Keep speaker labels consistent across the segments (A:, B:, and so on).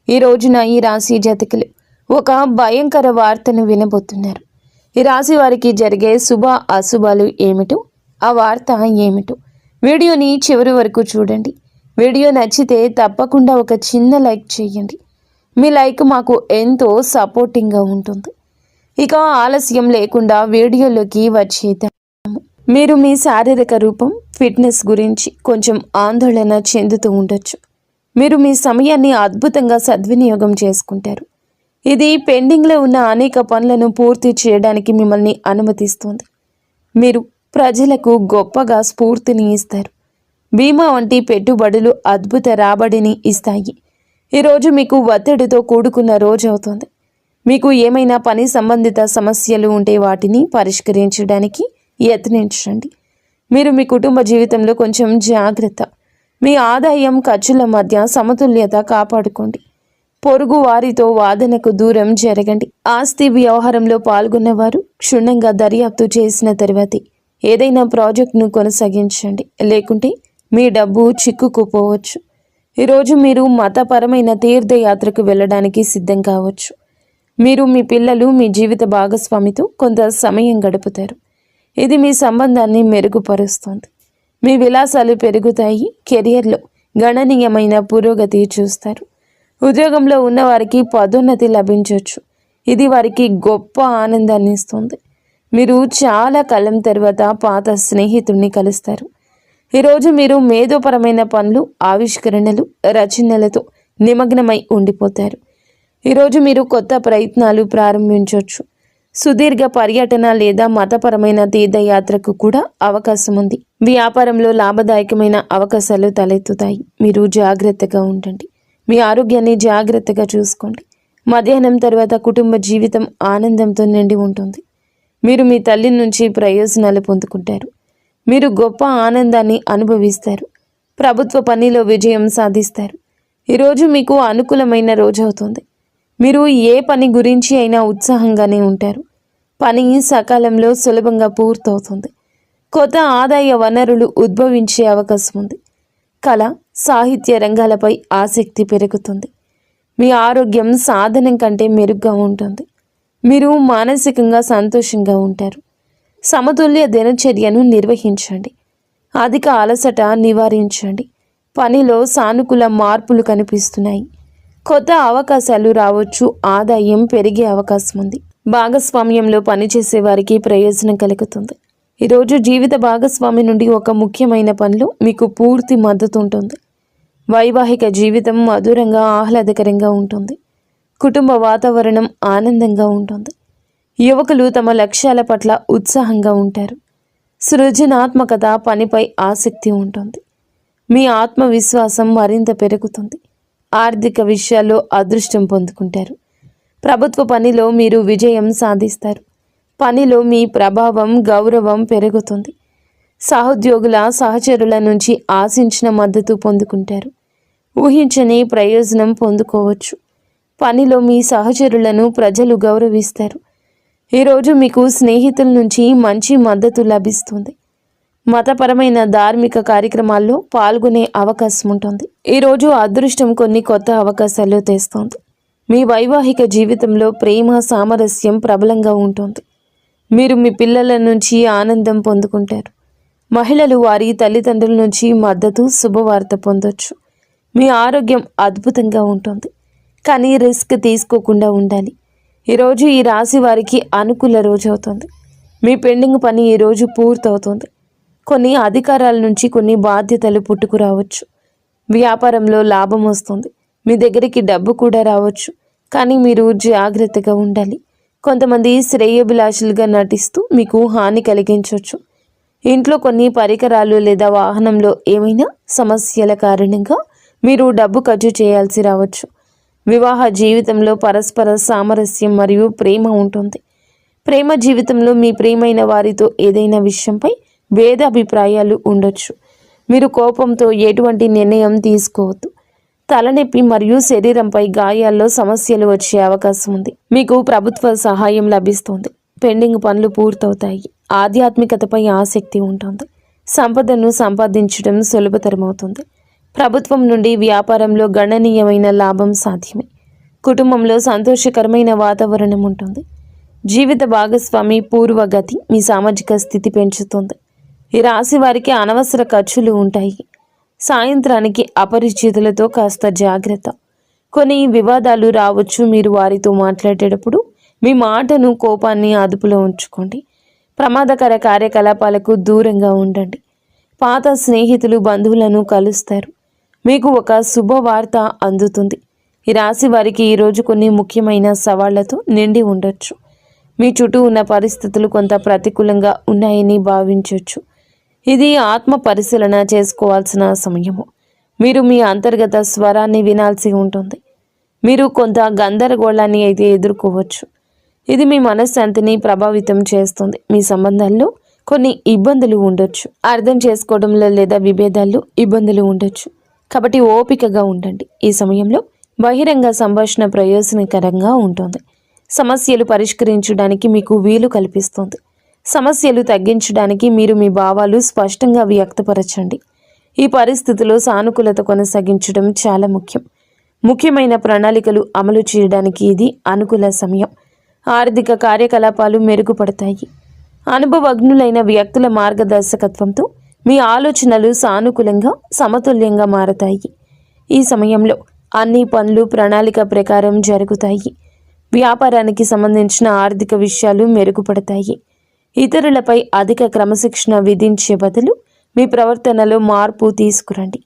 A: ఈ రోజున ఈ రాశి జాతకులు ఒక భయంకర వార్తను వినబోతున్నారు. ఈ రాశి వారికి జరిగే శుభ అశుభాలు ఏమిటో, ఆ వార్త ఏమిటో వీడియోని చివరి వరకు చూడండి. వీడియో నచ్చితే తప్పకుండా ఒక చిన్న లైక్ చేయండి. మీ లైక్ మాకు ఎంతో సపోర్టింగ్గా ఉంటుంది. ఇక ఆలస్యం లేకుండా వీడియోలోకి వచ్చేద్దాం. మీరు మీ శారీరక రూపం, ఫిట్నెస్ గురించి కొంచెం ఆందోళన చెందుతూ ఉండొచ్చు. మీరు మీ సమయాన్ని అద్భుతంగా సద్వినియోగం చేసుకుంటారు. ఇది పెండింగ్లో ఉన్న అనేక పనులను పూర్తి చేయడానికి మిమ్మల్ని అనుమతిస్తుంది. మీరు ప్రజలకు గొప్పగా స్ఫూర్తిని ఇస్తారు. బీమా వంటి పెట్టుబడులు అద్భుత రాబడిని ఇస్తాయి. ఈరోజు మీకు ఒత్తిడితో కూడుకున్న రోజు అవుతుంది. మీకు ఏమైనా పని సంబంధిత సమస్యలు ఉంటే వాటిని పరిష్కరించడానికి యత్నించండి. మీరు మీ కుటుంబ జీవితంలో కొంచెం జాగ్రత్త. మీ ఆదాయం ఖర్చుల మధ్య సమతుల్యత కాపాడుకోండి. పొరుగు వారితో వాదనకు దూరం జరగండి. ఆస్తి వ్యవహారంలో పాల్గొన్నవారు క్షుణ్ణంగా దర్యాప్తు చేసిన తర్వాతే ఏదైనా ప్రాజెక్టును కొనసాగించండి, లేకుంటే మీ డబ్బు చిక్కుకుపోవచ్చు. ఈరోజు మీరు మతపరమైన తీర్థయాత్రకు వెళ్ళడానికి సిద్ధం కావచ్చు. మీరు మీ పిల్లలు, మీ జీవిత భాగస్వామితో కొంత సమయం గడుపుతారు. ఇది మీ సంబంధాన్ని మెరుగుపరుస్తుంది. మీ విలాసాలు పెరుగుతాయి. కెరియర్లో గణనీయమైన పురోగతి చూస్తారు. ఉద్యోగంలో ఉన్నవారికి పదోన్నతి లభించవచ్చు. ఇది వారికి గొప్ప ఆనందాన్ని ఇస్తుంది. మీరు చాలా కాలం తర్వాత పాత స్నేహితుడిని కలుస్తారు. ఈరోజు మీరు మేధోపరమైన పనులు, ఆవిష్కరణలు, రచనలతో నిమగ్నమై ఉండిపోతారు. ఈరోజు మీరు కొత్త ప్రయత్నాలు ప్రారంభించవచ్చు. సుదీర్ఘ పర్యటన లేదా మతపరమైన తీర్థయాత్రకు కూడా అవకాశం ఉంది. వ్యాపారంలో లాభదాయకమైన అవకాశాలు తలెత్తుతాయి. మీరు జాగ్రత్తగా ఉండండి. మీ ఆరోగ్యాన్ని జాగ్రత్తగా చూసుకోండి. మధ్యాహ్నం తర్వాత కుటుంబ జీవితం ఆనందంతో నిండి ఉంటుంది. మీరు మీ తల్లి నుంచి ప్రయోజనాలు పొందుకుంటారు. మీరు గొప్ప ఆనందాన్ని అనుభవిస్తారు. ప్రభుత్వ పనిలో విజయం సాధిస్తారు. ఈరోజు మీకు అనుకూలమైన రోజు అవుతుంది. మీరు ఏ పని గురించి అయినా ఉత్సాహంగానే ఉంటారు. పని సకాలంలో సులభంగా పూర్తవుతుంది. కొత్త ఆదాయ వనరులు ఉద్భవించే అవకాశం ఉంది. కళ, సాహిత్య రంగాలపై ఆసక్తి పెరుగుతుంది. మీ ఆరోగ్యం సాధనం కంటే మెరుగ్గా ఉంటుంది. మీరు మానసికంగా సంతోషంగా ఉంటారు. సమతుల్య దినచర్యను నిర్వహించండి. అధిక అలసట నివారించండి. పనిలో సానుకూల మార్పులు కనిపిస్తున్నాయి. కొత్త అవకాశాలు రావచ్చు. ఆదాయం పెరిగే అవకాశం ఉంది. భాగస్వామ్యంలో పనిచేసే వారికి ప్రయోజనం కలుగుతుంది. ఈరోజు జీవిత భాగస్వామి నుండి ఒక ముఖ్యమైన పనిలో మీకు పూర్తి మద్దతు ఉంటుంది. వైవాహిక జీవితం మధురంగా, ఆహ్లాదకరంగా ఉంటుంది. కుటుంబ వాతావరణం ఆనందంగా ఉంటుంది. యువకులు తమ లక్ష్యాల పట్ల ఉత్సాహంగా ఉంటారు. సృజనాత్మకత, పనిపై ఆసక్తి ఉంటుంది. మీ ఆత్మవిశ్వాసం మరింత పెరుగుతుంది. ఆర్థిక విషయాల్లో అదృష్టం పొందుకుంటారు. ప్రభుత్వ పనిలో మీరు విజయం సాధిస్తారు. పనిలో మీ ప్రభావం, గౌరవం పెరుగుతుంది. సహోద్యోగుల, సహచరుల నుంచి ఆశించిన మద్దతు పొందుకుంటారు. ఊహించని ప్రయోజనం పొందుకోవచ్చు. పనిలో మీ సహచరులను ప్రజలు గౌరవిస్తారు. ఈరోజు మీకు స్నేహితుల నుంచి మంచి మద్దతు లభిస్తుంది. మతపరమైన ధార్మిక కార్యక్రమాల్లో పాల్గొనే అవకాశం ఉంటుంది. ఈరోజు అదృష్టం కొన్ని కొత్త అవకాశాలు తెస్తుంది. మీ వైవాహిక జీవితంలో ప్రేమ, సామరస్యం ప్రబలంగా ఉంటుంది. మీరు మీ పిల్లల నుంచి ఆనందం పొందుకుంటారు. మహిళలు వారి తల్లిదండ్రుల నుంచి మద్దతు, శుభవార్త పొందొచ్చు. మీ ఆరోగ్యం అద్భుతంగా ఉంటుంది, కానీ రిస్క్ తీసుకోకుండా ఉండాలి. ఈరోజు ఈ రాశి వారికి అనుకూల రోజు అవుతుంది. మీ పెండింగ్ పని ఈరోజు పూర్తవుతుంది. కొన్ని అధికారాల నుంచి కొన్ని బాధ్యతలు పుట్టుకురావచ్చు. వ్యాపారంలో లాభం వస్తుంది. మీ దగ్గరికి డబ్బు కూడా రావచ్చు, కానీ మీరు జాగ్రత్తగా ఉండాలి. కొంతమంది శ్రేయోభిలాషులుగా నటిస్తూ మీకు హాని కలిగించవచ్చు. ఇంట్లో కొన్ని పరికరాలు లేదా వాహనంలో ఏమైనా సమస్యల కారణంగా మీరు డబ్బు ఖర్చు చేయాల్సి రావచ్చు. వివాహ జీవితంలో పరస్పర సామరస్యం మరియు ప్రేమ ఉంటుంది. ప్రేమ జీవితంలో మీ ప్రియమైన వారితో ఏదైనా విషయంపై భేదాభిప్రాయాలు ఉండొచ్చు. మీరు కోపంతో ఎటువంటి నిర్ణయం తీసుకోవద్దు. తలనొప్పి మరియు శరీరంపై గాయాల్లో సమస్యలు వచ్చే అవకాశం ఉంది. మీకు ప్రభుత్వ సహాయం లభిస్తుంది. పెండింగ్ పనులు పూర్తవుతాయి. ఆధ్యాత్మికతపై ఆసక్తి ఉంటుంది. సంపదను సంపాదించడం సులభతరమవుతుంది. ప్రభుత్వం నుండి వ్యాపారంలో గణనీయమైన లాభం సాధ్యమే. కుటుంబంలో సంతోషకరమైన వాతావరణం ఉంటుంది. జీవిత భాగస్వామి పూర్వగతి మీ సామాజిక స్థితి పెంచుతుంది. ఈ రాశి వారికి అనవసర ఖర్చులు ఉంటాయి. సాయంత్రానికి అపరిచితులతో కాస్త జాగ్రత్త. కొన్ని వివాదాలు రావచ్చు. మీరు వారితో మాట్లాడేటప్పుడు మీ మాటను, కోపాన్ని అదుపులో ఉంచుకోండి. ప్రమాదకర కార్యకలాపాలకు దూరంగా ఉండండి. పాత స్నేహితులు, బంధువులను కలుస్తారు. మీకు ఒక శుభవార్త అందుతుంది. ఈ రాశి వారికి ఈరోజు కొన్ని ముఖ్యమైన సవాళ్లతో నిండి ఉండొచ్చు. మీ చుట్టూ ఉన్న పరిస్థితులు కొంత ప్రతికూలంగా ఉన్నాయని భావించవచ్చు. ఇది ఆత్మ పరిశీలన చేసుకోవాల్సిన సమయము. మీరు మీ అంతర్గత స్వరాన్ని వినాల్సి ఉంటుంది. మీరు కొంత గందరగోళాన్ని అయితే ఎదుర్కోవచ్చు. ఇది మీ మనశ్శాంతిని ప్రభావితం చేస్తుంది. మీ సంబంధాల్లో కొన్ని ఇబ్బందులు ఉండొచ్చు. అర్థం చేసుకోవడంలో లేదా విభేదాల్లో ఇబ్బందులు ఉండొచ్చు. కాబట్టి ఓపికగా ఉండండి. ఈ సమయంలో బహిరంగ సంభాషణ ప్రయోజనకరంగా ఉంటుంది. సమస్యలు పరిష్కరించడానికి మీకు వీలు కల్పిస్తుంది. సమస్యలు తగ్గించడానికి మీరు మీ భావాలు స్పష్టంగా వ్యక్తపరచండి. ఈ పరిస్థితిలో సానుకూలత కొనసాగించడం చాలా ముఖ్యం. ముఖ్యమైన ప్రణాళికలు అమలు చేయడానికి ఇది అనుకూల సమయం. ఆర్థిక కార్యకలాపాలు మెరుగుపడతాయి. అనుభవజ్ఞులైన వ్యక్తుల మార్గదర్శకత్వంతో మీ ఆలోచనలు సానుకూలంగా, సమతుల్యంగా మారతాయి. ఈ సమయంలో అన్ని పనులు ప్రణాళిక ప్రకారం జరుగుతాయి. వ్యాపారానికి సంబంధించిన ఆర్థిక విషయాలు మెరుగుపడతాయి. ఇతరులపై అధిక క్రమశిక్షణ విధించే బదులు మీ ప్రవర్తనలో మార్పు తీసుకురండి.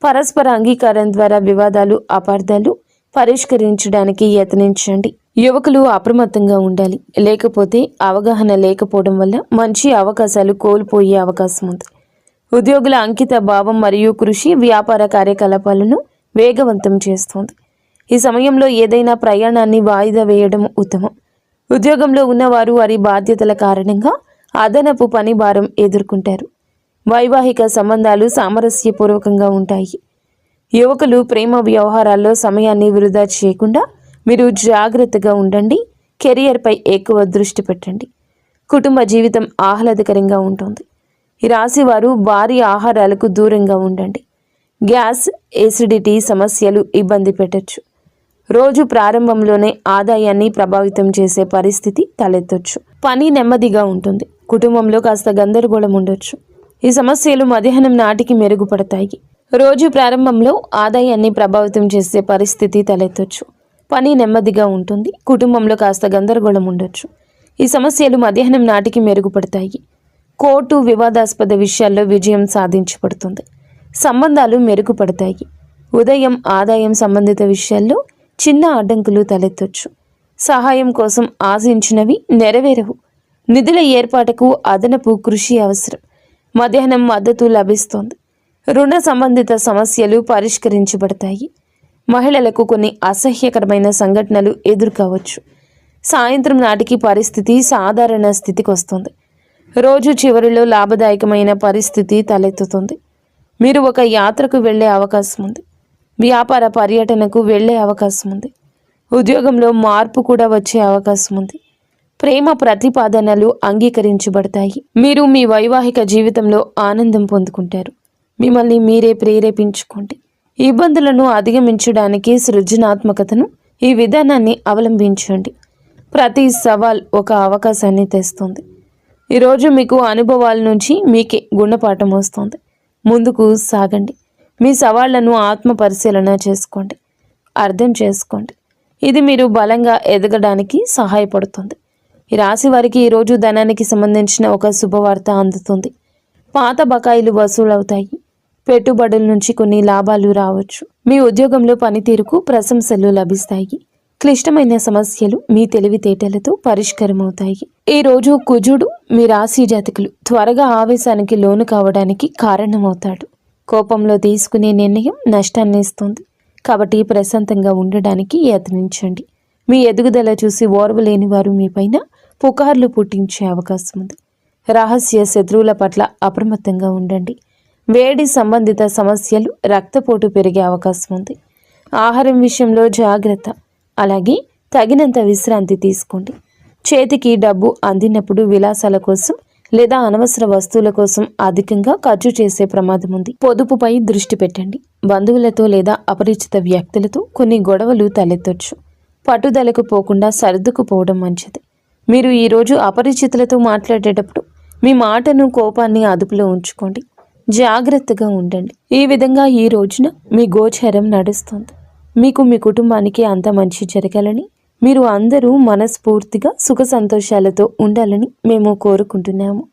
A: పరస్పర అంగీకారం ద్వారా వివాదాలు, అపార్థాలు పరిష్కరించడానికి యత్నించండి. యువకులు అప్రమత్తంగా ఉండాలి. లేకపోతే అవగాహన లేకపోవడం వల్ల మంచి అవకాశాలు కోల్పోయే అవకాశం ఉంది. ఉద్యోగుల అంకిత భావం మరియు కృషి వ్యాపార కార్యకలాపాలను వేగవంతం చేస్తుంది. ఈ సమయంలో ఏదైనా ప్రయాణాన్ని వాయిదా వేయడం ఉత్తమం. ఉద్యోగంలో ఉన్నవారు వారి బాధ్యతల కారణంగా అదనపు పని భారం ఎదుర్కొంటారు. వైవాహిక సంబంధాలు సామరస్యపూర్వకంగా ఉంటాయి. యువకులు ప్రేమ వ్యవహారాల్లో సమయాన్ని వృధా చేయకుండా మీరు జాగ్రత్తగా ఉండండి. కెరియర్పై ఎక్కువ దృష్టి పెట్టండి. కుటుంబ జీవితం ఆహ్లాదకరంగా ఉంటుంది. ఈ రాశి వారు భారీ ఆహారాలకు దూరంగా ఉండండి. గ్యాస్, ఎసిడిటీ సమస్యలు ఇబ్బంది పెట్టచ్చు. రోజు ప్రారంభంలోనే ఆదాయాన్ని ప్రభావితం చేసే పరిస్థితి తలెత్తొచ్చు. పని నెమ్మదిగా ఉంటుంది. కుటుంబంలో కాస్త గందరగోళం ఉండొచ్చు. ఈ సమస్యలు మధ్యాహ్నం నాటికి మెరుగుపడతాయి. రోజు ప్రారంభంలో ఆదాయాన్ని ప్రభావితం చేసే పరిస్థితి తలెత్తొచ్చు. పని నెమ్మదిగా ఉంటుంది. కుటుంబంలో కాస్త గందరగోళం ఉండొచ్చు. ఈ సమస్యలు మధ్యాహ్నం నాటికి మెరుగుపడతాయి. కోర్టు, వివాదాస్పద విషయాల్లో విజయం సాధించబడుతుంది. సంబంధాలు మెరుగుపడతాయి. ఉదయం ఆదాయం సంబంధిత విషయాల్లో చిన్న అడ్డంకులు తలెత్తొచ్చు. సహాయం కోసం ఆశించినవి నెరవేరవు. నిధుల ఏర్పాటుకు అదనపు కృషి అవసరం. మధ్యాహ్నం మద్దతు లభిస్తోంది. రుణ సంబంధిత సమస్యలు పరిష్కరించబడతాయి. మహిళలకు కొన్ని అసహ్యకరమైన సంఘటనలు ఎదుర్కోవచ్చు. సాయంత్రం నాటికి పరిస్థితి సాధారణ స్థితికి వస్తుంది. రోజు చివరిలో లాభదాయకమైన పరిస్థితి తలెత్తుతుంది. మీరు ఒక యాత్రకు వెళ్ళే అవకాశం ఉంది. వ్యాపార పర్యటనకు వెళ్ళే అవకాశం ఉంది. ఉద్యోగంలో మార్పు కూడా వచ్చే అవకాశం ఉంది. ప్రేమ ప్రతిపాదనలు అంగీకరించబడతాయి. మీరు మీ వైవాహిక జీవితంలో ఆనందం పొందుకుంటారు. మిమ్మల్ని మీరే ప్రేరేపించుకోండి. ఇబ్బందులను అధిగమించడానికి సృజనాత్మకతను, ఈ విధానాన్ని అవలంబించండి. ప్రతి సవాల్ ఒక అవకాశాన్ని తెస్తుంది. ఈరోజు మీకు అనుభవాల నుంచి మీకే గుణపాఠం వస్తుంది. ముందుకు సాగండి. మీ సవాళ్లను ఆత్మ పరిశీలన చేసుకోండి. అర్థం చేసుకోండి. ఇది మీరు బలంగా ఎదగడానికి సహాయపడుతుంది. ఈ రాశి వారికి ఈరోజు ధనానికి సంబంధించిన ఒక శుభవార్త అందుతుంది. పాత బకాయిలు వసూలవుతాయి. పెట్టుబడుల నుంచి కొన్ని లాభాలు రావచ్చు. మీ ఉద్యోగంలో పనితీరుకు ప్రశంసలు లభిస్తాయి. క్లిష్టమైన సమస్యలు మీ తెలివితేటలతో పరిష్కారమవుతాయి. ఈ రోజు కుజుడు మీ రాశి జాతకులు త్వరగా ఆవేశానికి లోను కావడానికి కారణమవుతాడు. కోపంలో తీసుకునే నిర్ణయం నష్టాన్ని ఇస్తుంది. కాబట్టి ప్రశాంతంగా ఉండడానికి యత్నించండి. మీ ఎదుగుదల చూసి ఓర్వలేని వారు మీపైన పుకార్లు పుట్టించే అవకాశం ఉంది. రహస్య శత్రువుల పట్ల అప్రమత్తంగా ఉండండి. వేడి సంబంధిత సమస్యలు, రక్తపోటు పెరిగే అవకాశం ఉంది. ఆహారం విషయంలో జాగ్రత్త. అలాగే తగినంత విశ్రాంతి తీసుకోండి. చేతికి డబ్బు అందినప్పుడు విలాసాల కోసం లేదా అనవసర వస్తువుల కోసం అధికంగా ఖర్చు చేసే ప్రమాదం ఉంది. పొదుపుపై దృష్టి పెట్టండి. బంధువులతో లేదా అపరిచిత వ్యక్తులతో కొన్ని గొడవలు తలెత్తొచ్చు. పట్టుదలకు పోకుండా సర్దుకుపోవడం మంచిది. మీరు ఈరోజు అపరిచితులతో మాట్లాడేటప్పుడు మీ మాటను, కోపాన్ని అదుపులో ఉంచుకోండి. జాగ్రత్తగా ఉండండి. ఈ విధంగా ఈ రోజున మీ గోచారం నడుస్తుంది. మీకు, మీ కుటుంబానికి అంత మంచి జరగాలని, మీరు అందరూ మనస్ఫూర్తిగా సుఖ సంతోషాలతో ఉండాలని మేము కోరుకుంటున్నాము.